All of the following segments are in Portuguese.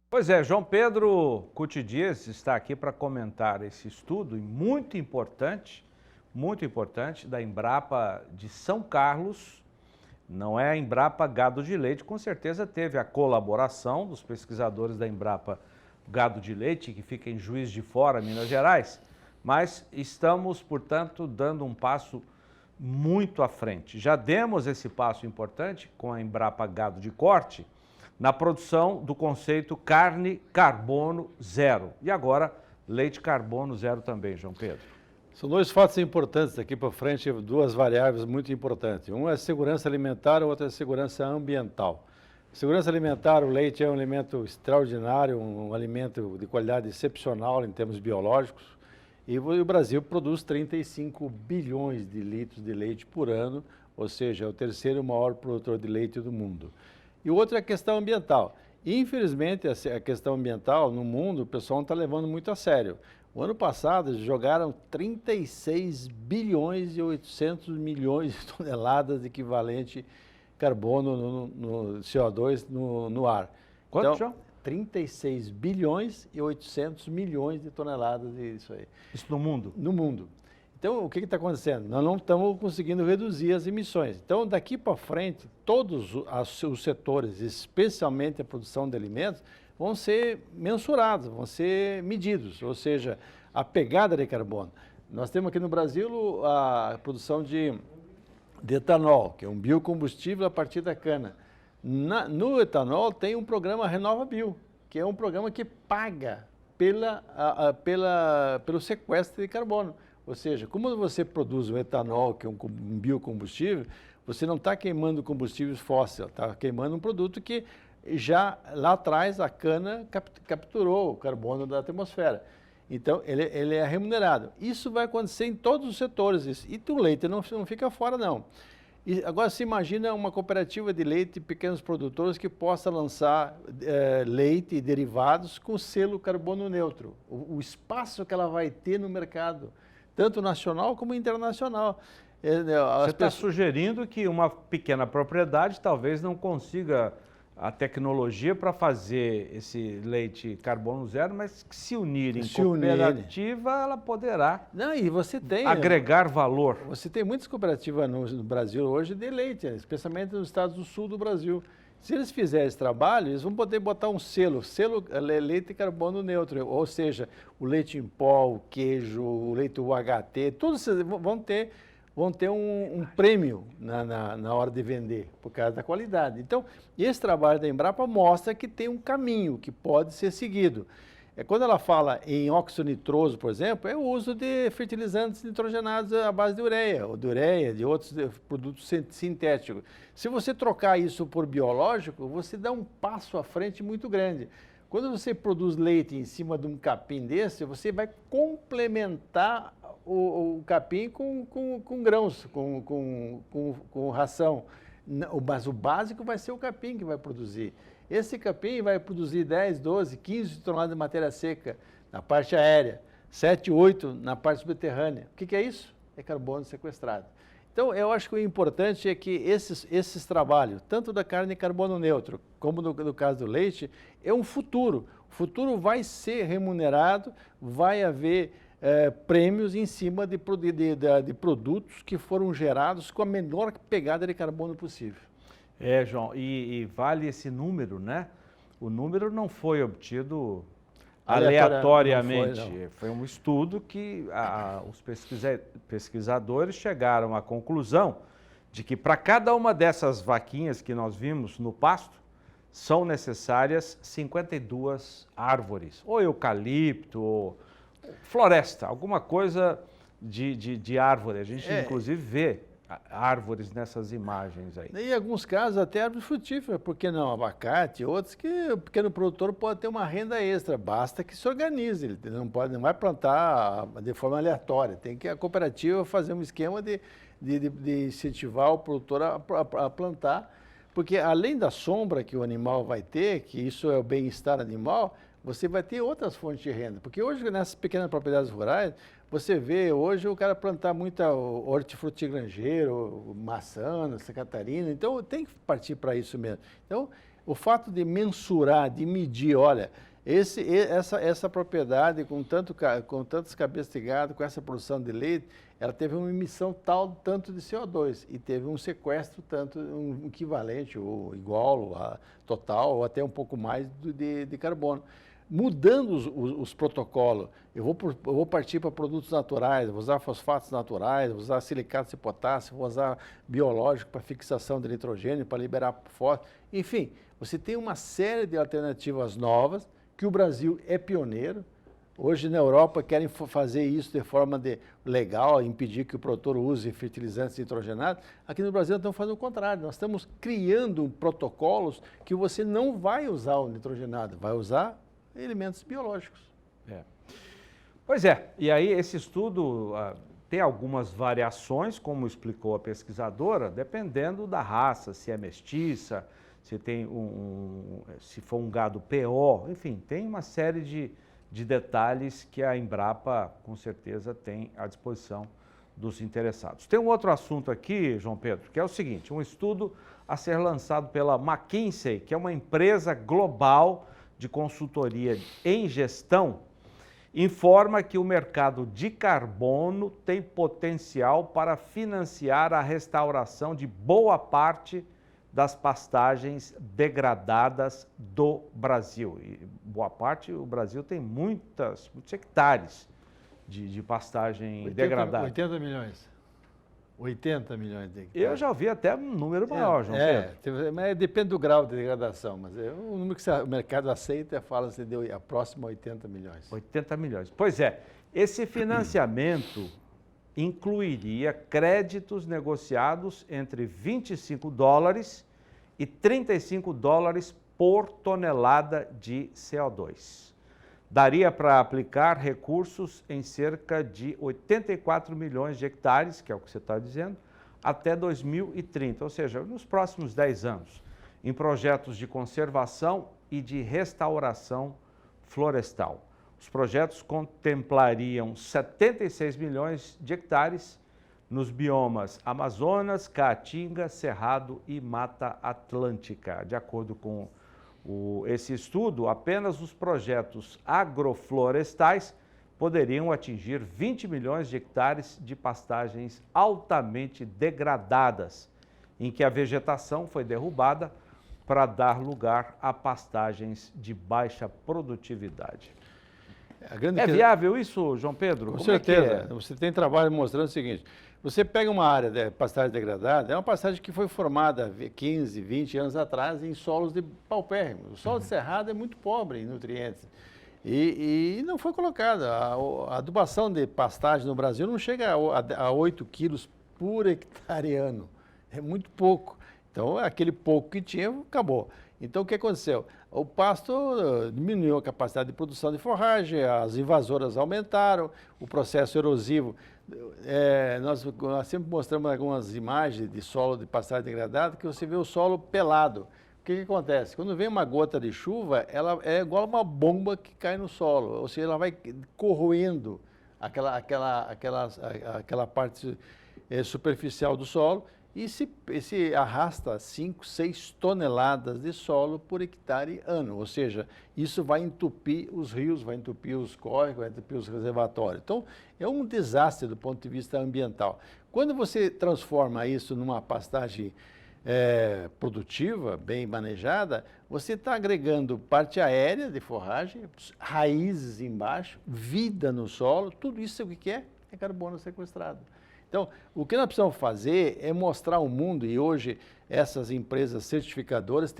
Pois é, João Pedro Cuti Dias está aqui para comentar esse estudo muito importante da Embrapa de São Carlos. Não é a Embrapa Gado de Leite, com certeza teve a colaboração dos pesquisadores da Embrapa Gado de Leite, que fica em Juiz de Fora, Minas Gerais, mas estamos, portanto, dando um passo muito à frente. Já demos esse passo importante com a Embrapa Gado de Corte, na produção do conceito carne carbono zero. E agora, leite carbono zero também, João Pedro. São dois fatos importantes daqui para frente, duas variáveis muito importantes. Um é segurança alimentar, o outro é segurança ambiental. Segurança alimentar, o leite é um alimento extraordinário, um alimento de qualidade excepcional em termos biológicos. E o Brasil produz 35 bilhões de litros de leite por ano, ou seja, é o terceiro maior produtor de leite do mundo. E o outro é a questão ambiental. Infelizmente, a questão ambiental no mundo, o pessoal não está levando muito a sério. O ano passado, eles jogaram 36 bilhões e 800 milhões de toneladas de equivalente carbono no CO2 no ar. Quanto, então, João? 36 bilhões e 800 milhões de toneladas disso aí. Isso no mundo? No mundo. Então, o que está acontecendo? Nós não estamos conseguindo reduzir as emissões. Então, daqui para frente, todos os setores, especialmente a produção de alimentos, vão ser mensurados, vão ser medidos, ou seja, a pegada de carbono. Nós temos aqui no Brasil a produção de etanol, que é um biocombustível a partir da cana. No etanol tem um programa RenovaBio, que é um programa que paga pelo sequestro de carbono. Ou seja, como você produz o etanol, que é um biocombustível, você não está queimando combustíveis fósseis, está queimando um produto que já lá atrás a cana capturou o carbono da atmosfera. Então, ele é remunerado. Isso vai acontecer em todos os setores. E o leite não fica fora, não. E agora, se imagina uma cooperativa de leite, pequenos produtores, que possa lançar leite e derivados com selo carbono neutro. O espaço que ela vai ter no mercado, tanto nacional como internacional. Você está sugerindo que uma pequena propriedade talvez não consiga a tecnologia para fazer esse leite carbono zero, mas que se unir em cooperativa, ela poderá e você tem, agregar valor. Você tem muitas cooperativas no Brasil hoje de leite, especialmente nos estados do sul do Brasil. Se eles fizerem esse trabalho, eles vão poder botar um selo leite carbono neutro, ou seja, o leite em pó, o queijo, o leite UHT, todos vão ter um prêmio na hora de vender, por causa da qualidade. Então, esse trabalho da Embrapa mostra que tem um caminho que pode ser seguido. Quando ela fala em óxido nitroso, por exemplo, é o uso de fertilizantes nitrogenados à base de ureia, ou de outros produtos sintéticos. Se você trocar isso por biológico, você dá um passo à frente muito grande. Quando você produz leite em cima de um capim desse, você vai complementar o capim com grãos, com ração. Mas o básico vai ser o capim que vai produzir. Esse capim vai produzir 10, 12, 15 toneladas de matéria seca na parte aérea, 7, 8 na parte subterrânea. O que é isso? É carbono sequestrado. Então, eu acho que o importante é que esses trabalhos, tanto da carne carbono neutro, como no caso do leite, é um futuro. O futuro vai ser remunerado, vai haver prêmios em cima de produtos que foram gerados com a menor pegada de carbono possível. João, e vale esse número, O número não foi obtido aleatoriamente. Foi um estudo que os pesquisadores chegaram à conclusão de que para cada uma dessas vaquinhas que nós vimos no pasto, são necessárias 52 árvores, ou eucalipto, ou floresta, alguma coisa de árvore. A gente, inclusive, vê árvores nessas imagens aí. E em alguns casos até árvore frutífera, por que não abacate, outros que o pequeno produtor pode ter uma renda extra, basta que se organize, ele não vai plantar de forma aleatória, tem que a cooperativa fazer um esquema de incentivar o produtor a plantar, porque além da sombra que o animal vai ter, que isso é o bem-estar animal, você vai ter outras fontes de renda. Porque hoje, nessas pequenas propriedades rurais, você vê hoje o cara plantar muita hortifruti grangeiro, maçã, Santa Catarina, então tem que partir para isso mesmo. Então, o fato de mensurar, de medir, olha, essa propriedade com tantas cabeças de gado, com essa produção de leite, ela teve uma emissão tal tanto de CO2 e teve um sequestro tanto, um equivalente ou igual, a total, ou até um pouco mais de carbono. Mudando os protocolos, eu vou partir para produtos naturais, vou usar fosfatos naturais, vou usar silicatos de potássio, vou usar biológico para fixação de nitrogênio, para liberar fósforo. Enfim, você tem uma série de alternativas novas, que o Brasil é pioneiro. Hoje na Europa querem fazer isso de forma legal, impedir que o produtor use fertilizantes nitrogenados. Aqui no Brasil nós estamos fazendo o contrário, nós estamos criando protocolos que você não vai usar o nitrogenado, vai usar elementos biológicos. Pois é, e aí esse estudo tem algumas variações, como explicou a pesquisadora, dependendo da raça, se é mestiça, se tem se for um gado PO, enfim, tem uma série de detalhes que a Embrapa, com certeza, tem à disposição dos interessados. Tem um outro assunto aqui, João Pedro, que é o seguinte, um estudo a ser lançado pela McKinsey, que é uma empresa global de consultoria em gestão, informa que o mercado de carbono tem potencial para financiar a restauração de boa parte das pastagens degradadas do Brasil. E boa parte, o Brasil tem muitos hectares de pastagem degradada. 80 milhões. 80 milhões de hectares. Eu já ouvi até um número maior, João Pedro. Mas depende do grau de degradação, mas o número que o mercado aceita fala-se de próximo a 80 milhões. 80 milhões. Pois é, esse financiamento incluiria créditos negociados entre $25 e $35 por tonelada de CO2. Daria para aplicar recursos em cerca de 84 milhões de hectares, que é o que você está dizendo, até 2030, ou seja, nos próximos 10 anos, em projetos de conservação e de restauração florestal. Os projetos contemplariam 76 milhões de hectares nos biomas Amazonas, Caatinga, Cerrado e Mata Atlântica. De acordo com esse estudo, apenas os projetos agroflorestais poderiam atingir 20 milhões de hectares de pastagens altamente degradadas, em que a vegetação foi derrubada para dar lugar a pastagens de baixa produtividade. É viável isso, João Pedro? Com certeza. Você tem trabalho mostrando o seguinte, você pega uma área de pastagem degradada, é uma pastagem que foi formada 15, 20 anos atrás em solos de paupérrimos. O solo de cerrado é muito pobre em nutrientes e não foi colocada. A adubação de pastagem no Brasil não chega a 8 quilos por hectare ano. É muito pouco. Então, aquele pouco que tinha, acabou. Então, o que aconteceu? O pasto diminuiu a capacidade de produção de forragem, as invasoras aumentaram, o processo erosivo. Nós sempre mostramos algumas imagens de solo de pastagem degradada que você vê o solo pelado. O que acontece? Quando vem uma gota de chuva, ela é igual a uma bomba que cai no solo, ou seja, ela vai corroendo aquela parte superficial do solo e se arrasta 5, 6 toneladas de solo por hectare ano, ou seja, isso vai entupir os rios, vai entupir os córregos, vai entupir os reservatórios. Então, é um desastre do ponto de vista ambiental. Quando você transforma isso numa pastagem produtiva, bem manejada, você está agregando parte aérea de forragem, raízes embaixo, vida no solo, tudo isso o que é? É carbono sequestrado. Então, o que nós precisamos fazer é mostrar ao mundo, e hoje essas empresas certificadoras,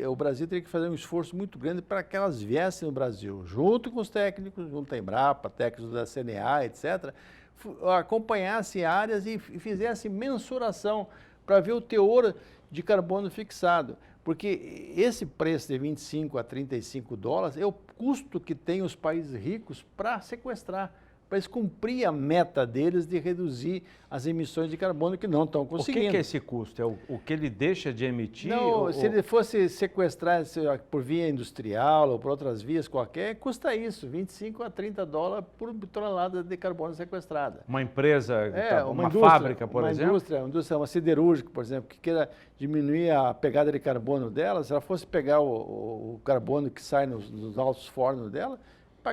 o Brasil teria que fazer um esforço muito grande para que elas viessem no Brasil, junto com os técnicos, junto à Embrapa, técnicos da CNA, etc., acompanhassem áreas e fizessem mensuração para ver o teor de carbono fixado. Porque esse preço de 25 a 35 dólares é o custo que tem os países ricos para sequestrar. para eles cumprir a meta deles de reduzir as emissões de carbono que não estão conseguindo. O que é esse custo? É o que ele deixa de emitir? Não, se ele fosse sequestrar por via industrial ou por outras vias qualquer, custa isso, 25 a 30 dólares por tonelada de carbono sequestrada. Uma empresa, uma indústria, fábrica, por exemplo? Uma indústria, uma siderúrgica, por exemplo, que queira diminuir a pegada de carbono dela, se ela fosse pegar o carbono que sai nos altos fornos dela,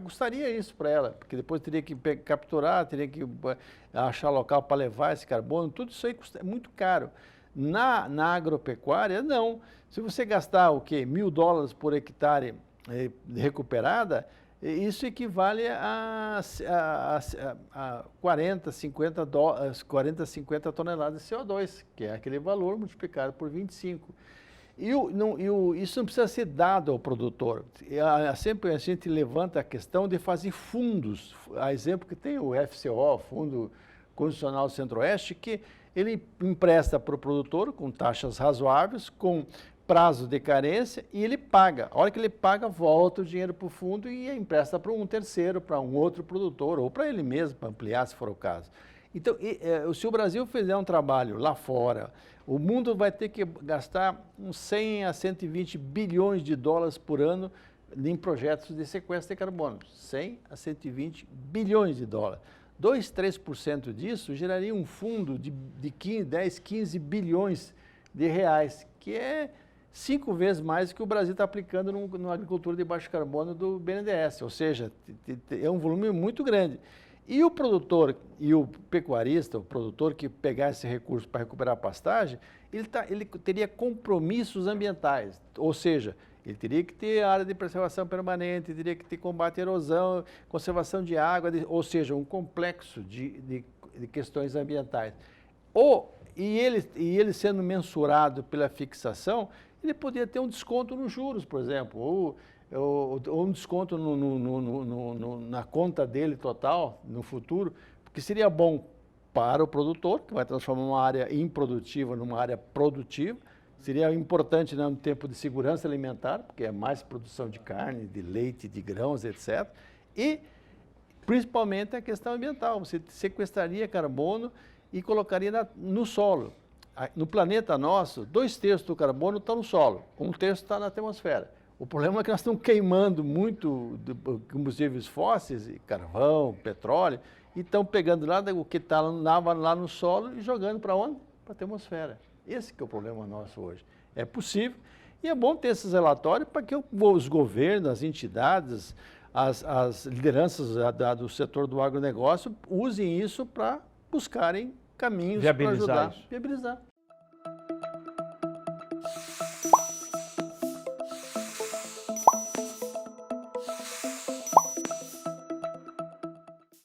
custaria isso para ela, porque depois teria que capturar, teria que achar local para levar esse carbono, tudo isso aí é muito caro. Na agropecuária, não. Se você gastar o quê? $1.000 por hectare recuperada, isso equivale a 40, 50 toneladas de CO2, que é aquele valor multiplicado por 25. Isso não precisa ser dado ao produtor. Sempre a gente levanta a questão de fazer fundos. A exemplo que tem o FCO, Fundo Constitucional Centro-Oeste, que ele empresta para o produtor com taxas razoáveis, com prazo de carência, e ele paga. A hora que ele paga, volta o dinheiro para o fundo e empresta para um terceiro, para um outro produtor, ou para ele mesmo, para ampliar, se for o caso. Então, se o Brasil fizer um trabalho lá fora, o mundo vai ter que gastar uns 100 a 120 bilhões de dólares por ano em projetos de sequestro de carbono. 100 a 120 bilhões de dólares. 2, 3% disso geraria um fundo de 10, 15 bilhões de reais, que é 5 vezes mais do que o Brasil está aplicando na agricultura de baixo carbono do BNDES. Ou seja, é um volume muito grande. E o produtor e o pecuarista, o produtor que pegar esse recurso para recuperar a pastagem, ele teria compromissos ambientais, ou seja, ele teria que ter área de preservação permanente, teria que ter combate à erosão, conservação de água, ou seja, um complexo de questões ambientais. E ele sendo mensurado pela fixação, ele poderia ter um desconto nos juros, por exemplo, ou um desconto na conta dele total no futuro, porque seria bom para o produtor, que vai transformar uma área improdutiva numa área produtiva, seria importante no tempo de segurança alimentar, porque é mais produção de carne, de leite, de grãos, etc. E, principalmente, a questão ambiental, você sequestraria carbono e colocaria no solo. No planeta nosso, 2/3 do carbono está no solo, 1/3 está na atmosfera. O problema é que nós estamos queimando muito combustíveis fósseis, carvão, petróleo, e estão pegando lá o que está lá no solo e jogando para onde? Para a atmosfera. Esse que é o problema nosso hoje. É possível, e é bom ter esses relatórios para que os governos, as entidades, as lideranças do setor do agronegócio usem isso para buscarem caminhos para ajudar a viabilizar.